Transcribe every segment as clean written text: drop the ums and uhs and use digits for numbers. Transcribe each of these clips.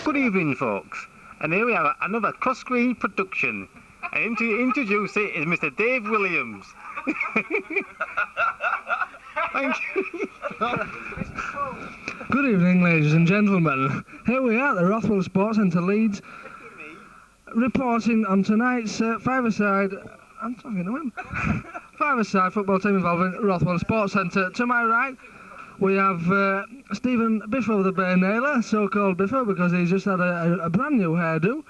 Good evening, folks. And here we have another cross-screen production. And to introduce it is Mr. Dave Williams. Thank you. Good evening, ladies and gentlemen. Here we are at the Rothwell Sports Centre, Leeds, reporting on tonight's five-a-side. I'm talking to him. Five-a-side football team involving Rothwell Sports Centre. To my right, we have Stephen Biffo the Bay Nailer, so-called Biffo because he's just had a brand new hairdo.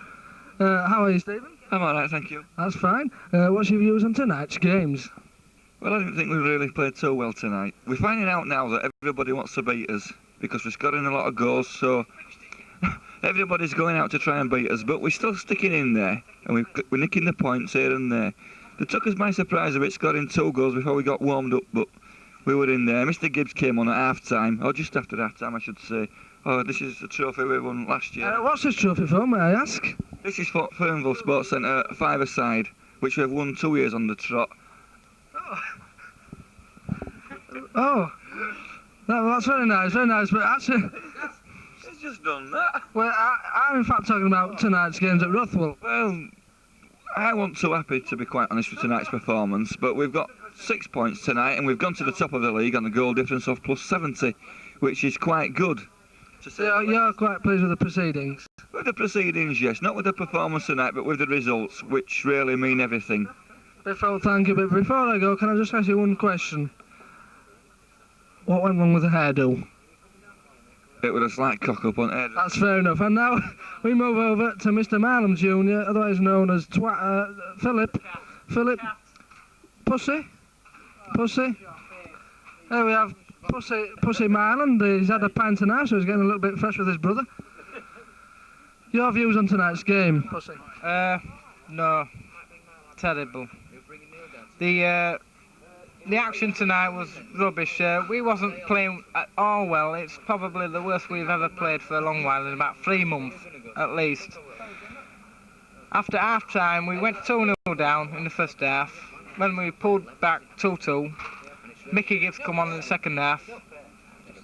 How are you, Stephen? I'm alright, thank you. That's fine. What's your views on tonight's games? Well, I didn't think we really played so well tonight. We're finding out now that everybody wants to beat us because we're scoring a lot of goals, so everybody's going out to try and beat us, but we're still sticking in there, and we're nicking the points here and there. They took us by surprise a bit, scoring 2 goals before we got warmed up, but we were in there. Mr. Gibbs came on at half-time, or just after half-time, I should say. Oh, this is the trophy we won last year. What's this trophy for, may I ask? This is for Fernville Sports Centre, five-a-side, which we've won 2 years on the trot. Oh, that's very nice, but actually... She's just done that. Well, I'm in fact talking about tonight's games at Rothwell. Well, I wasn't so happy, to be quite honest, with tonight's performance, but we've got 6 points tonight, and we've gone to the top of the league on a goal difference of plus 70, which is quite good. So you're quite pleased with the proceedings? With the proceedings, yes. Not with the performance tonight, but with the results, which really mean everything. Biffo, thank you, but before I go, can I just ask you one question? What went wrong with the hairdo? It was a slight cock-up on Ed. That's fair enough. And now we move over to Mr. Marlon Jr., otherwise known as Philip. Philip Pussy. There we have Pussy Marlon. He's had a pint and a half, so he's getting a little bit fresh with his brother. Your views on tonight's game, Pussy? No. Terrible. The action tonight was rubbish. We wasn't playing at all well. It's probably the worst we've ever played for a long while, in about 3 months at least. After half-time, we went 2-0 down in the first half. When we pulled back 2-2, Mickey Gibbs come on in the second half.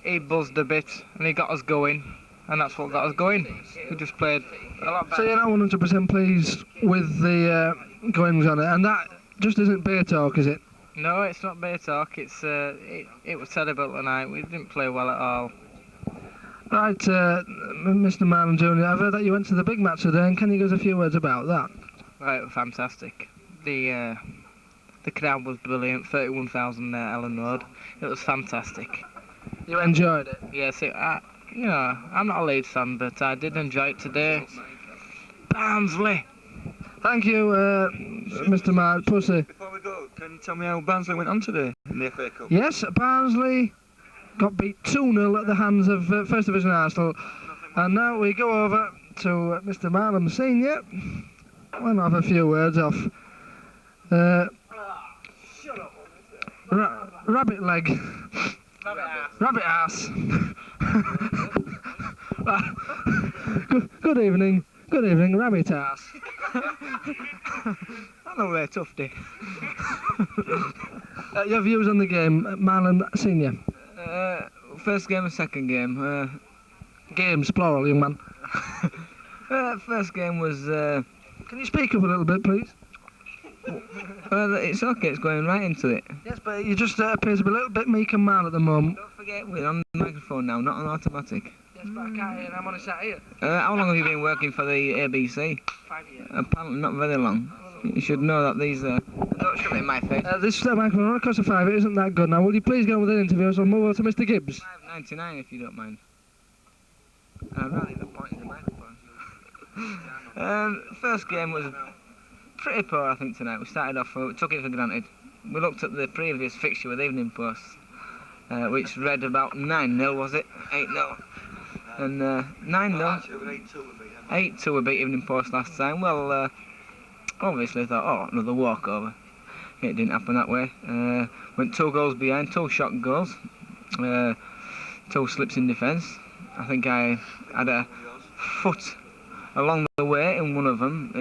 He buzzed a bit and he got us going, and that's what got us going. We just played a lot better. So you're not 100% pleased with the goings on it, and that just isn't beer talk, is it? No, it's not beer talk. It was terrible tonight. We didn't play well at all. Right, Mr. Marlon Jr., I've heard that you went to the big match today, and can you give us a few words about that? Right, fantastic. The crowd was brilliant. 31,000 there, Ellen Road. It was fantastic. You enjoyed it? Yes, I'm not a Leeds fan, but I did enjoy it today. Barnsley. Thank you, Mr. Mark Pussy. Before we go, can you tell me how Barnsley went on today in the FA Cup? Yes, Barnsley got beat 2-0 at the hands of First Division Arsenal. And now we go over to Mr. Marlon Senior. We'll have a few words off. Rabbit leg. Rabbit ass. Good evening. Good evening, rabbit ass. Hello there, Tufty. Your views on the game, Marlon Senior? First game and second game. Games, plural, young man. First game was... Can you speak up a little bit, please? It's okay, it's going right into it. Yes, but you just appear to be a little bit meek and mild at the moment. Don't forget, we're on the microphone now, not on automatic. Yes, but I can't hear, and I'm on a sat here. How long have you been working for the ABC? 5 years. Apparently not very long. You should know that these... Don't shove it in my face. This microphone on a cost of 5, it isn't that good. Now, will you please go on with the interview, so I'll move over to Mr. Gibbs? $5.99 if you don't mind. I'd rather even point in the microphone. First game was pretty poor, I think, tonight. We started off, we took it for granted. We looked at the previous fixture with Evening Post, which read about 9-0, was it? 8-0. And 9-0. 8-2 we beat Evening Post last time. Well, obviously I thought, oh, another walkover. It didn't happen that way. Went 2 goals behind, 2 shot goals, 2 slips in defence. I think I had a foot along the way in one of them.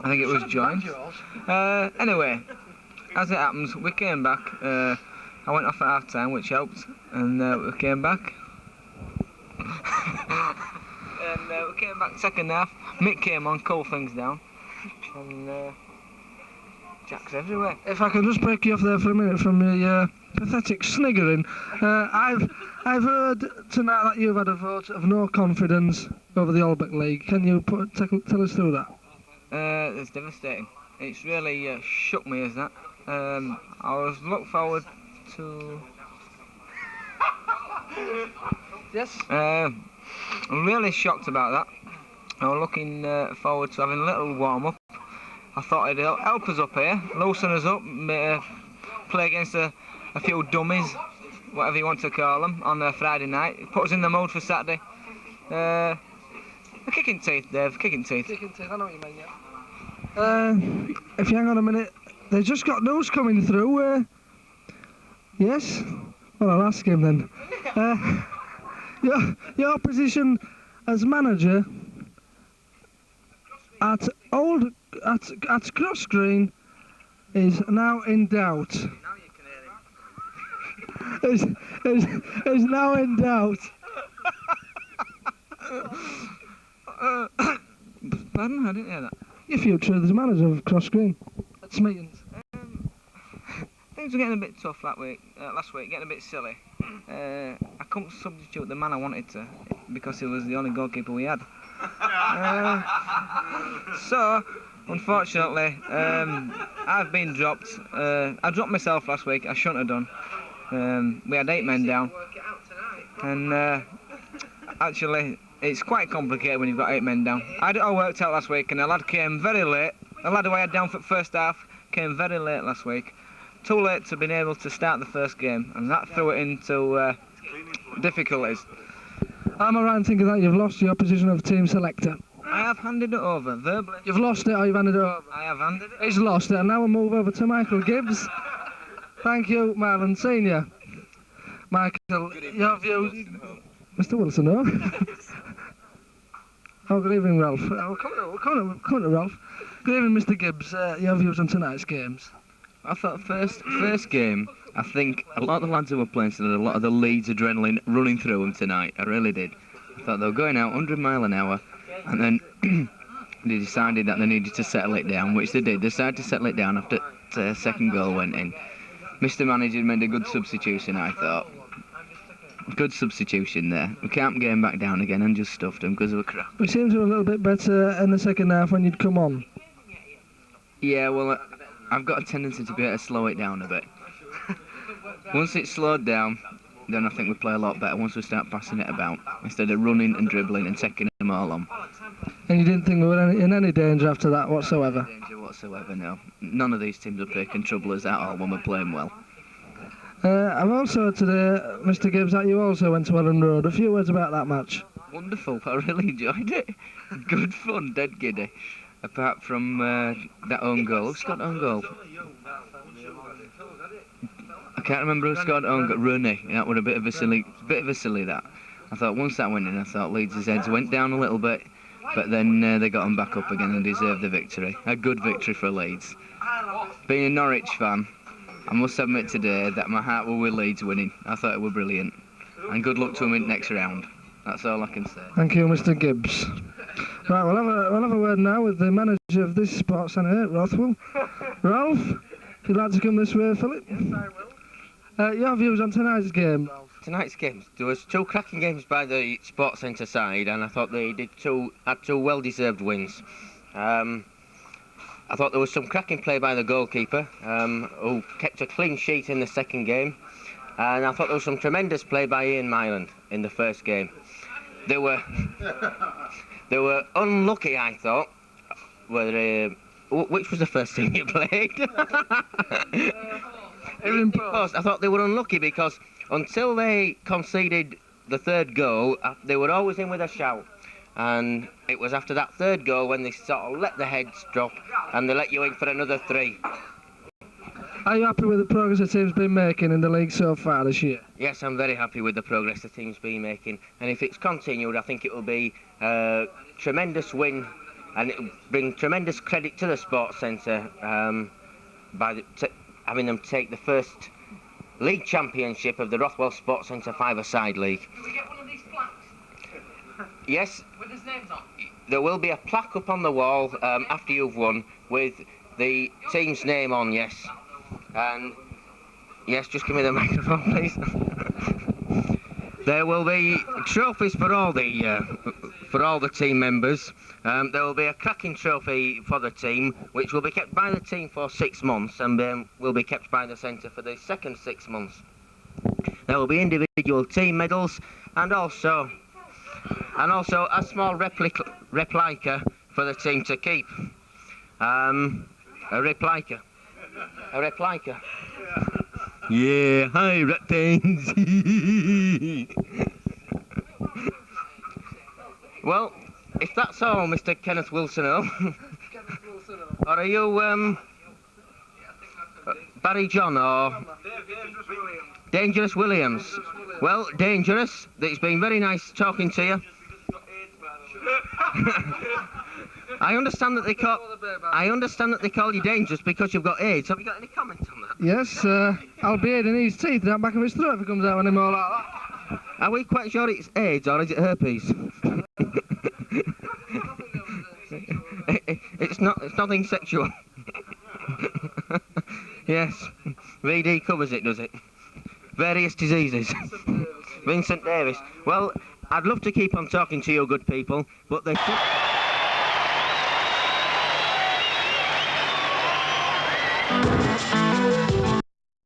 I think it was joined. Anyway, as it happens, we came back. I went off at half time, which helped, and we came back. back second half. Mick came on, cooled things down, and Jack's everywhere. If I can just break you off there for a minute from your pathetic sniggering, I've heard tonight that you've had a vote of no confidence over the Albert League. Can you tell us through that? It's devastating. It's really shook me as that. I was looking forward to. Yes. I'm really shocked about that. I was looking forward to having a little warm up. I thought it'd help us up here, loosen us up, play against a few dummies, whatever you want to call them, on a Friday night. Put us in the mood for Saturday. A kicking teeth, Dave, kicking teeth. Kicking teeth, I know what you mean, yeah. If you hang on a minute, they've just got news coming through. Yes? Well, I'll ask him then. Your position as manager at Cross Green is now in doubt. Now you can hear him. Is now in doubt. Pardon? I didn't hear that. Your future as manager of Cross Green at Smeatons. Things were getting a bit tough last week, getting a bit silly. I couldn't substitute the man I wanted to because he was the only goalkeeper we had. So, unfortunately, I've been dropped. I dropped myself last week. I shouldn't have done. We had 8 men down, and actually, it's quite complicated when you've got 8 men down. I had it all worked out last week, and a lad came very late. A lad who I had down for the first half came very late last week. Too late to be able to start the first game, and that threw it into difficulties. Am I right in thinking that you've lost your position of team selector? I have handed it over verbally. You've lost it or you've handed it over? I have handed it. He's lost it, and now we'll move over to Michael Gibbs. Thank you, Marlon Senior. Michael, your views? Mr. Wilson, no? Oh, good evening, Ralph. Come on to Ralph. Good evening, Mr. Gibbs. Your views on tonight's games? I thought first game, I think a lot of the lads who were playing still had a lot of the Leeds adrenaline running through them tonight. I really did. I thought they were going out 100 mile an hour, and then they decided that they needed to settle it down, which they did. They decided to settle it down after the second goal went in. Mr. Manager made a good substitution, I thought. Good substitution there. We can't get him back down again and just stuffed him because of a crap. We seemed to be a little bit better in the second half when you'd come on. Yeah, well, I've got a tendency to be able to slow it down a bit. Once it's slowed down, then I think we play a lot better once we start passing it about, instead of running and dribbling and taking them all on. And you didn't think we were in any danger after that whatsoever? No danger whatsoever, no. None of these teams are taking trouble us at all when we're playing well. I've also heard today, Mr. Gibbs, that you also went to Ellen Road. A few words about that match. Wonderful, I really enjoyed it. Good fun, dead giddy. Apart from that own goal. Who scored own goal? I can't remember who scored own goal. Rooney. That was a bit of a silly that. I thought once that went in, I thought Leeds' heads went down a little bit, but then they got them back up again and deserved the victory. A good victory for Leeds. Being a Norwich fan, I must admit today that my heart was with Leeds winning. I thought it was brilliant. And good luck to them in the next round. That's all I can say. Thank you, Mr. Gibbs. Right, we'll have a word now with the manager of this sports centre at Rothwell. Ralph, if you'd like to come this way, Philip. Yes, I will. Your views on tonight's game, Ralph? Tonight's game, there was 2 cracking games by the sports centre side, and I thought they had 2 well-deserved wins. I thought there was some cracking play by the goalkeeper, who kept a clean sheet in the second game, and I thought there was some tremendous play by Ian Myland in the first game. They were unlucky, I thought. Which was the first team you played? I thought they were unlucky because until they conceded the third goal, they were always in with a shout. And it was after that third goal when they sort of let the heads drop and they let you in for another 3. Are you happy with the progress the team's been making in the league so far this year? Yes, I'm very happy with the progress the team's been making, and if it's continued, I think it will be a tremendous win, and it will bring tremendous credit to the sports centre by having them take the first league championship of the Rothwell Sports Centre 5-a-side league. Can we get one of these plaques? Yes. With his names on? there will be a plaque up on the wall after you've won with the team's name on, yes. And, yes, just give me the microphone, please. There will be trophies for all the team members. There will be a cracking trophy for the team, which will be kept by the team for 6 months and will be kept by the centre for the second 6 months. There will be individual team medals and also a small replica for the team to keep. A replica. Yeah, hi, Reptains. Well, if that's all, Mr. Kenneth Wilsono, or are you Barry John or Dangerous Williams? Well, Dangerous, it's been very nice talking to you. I understand that they call you Dangerous because you've got AIDS. Have you got any comment on that? Yes, I'll be aiding his teeth down back of his throat if he comes out anymore like that. Are we quite sure it's AIDS or is it herpes? It's nothing sexual. Yes, VD covers it, does it? Various diseases. Vincent Davis. Well, I'd love to keep on talking to you good people, but they...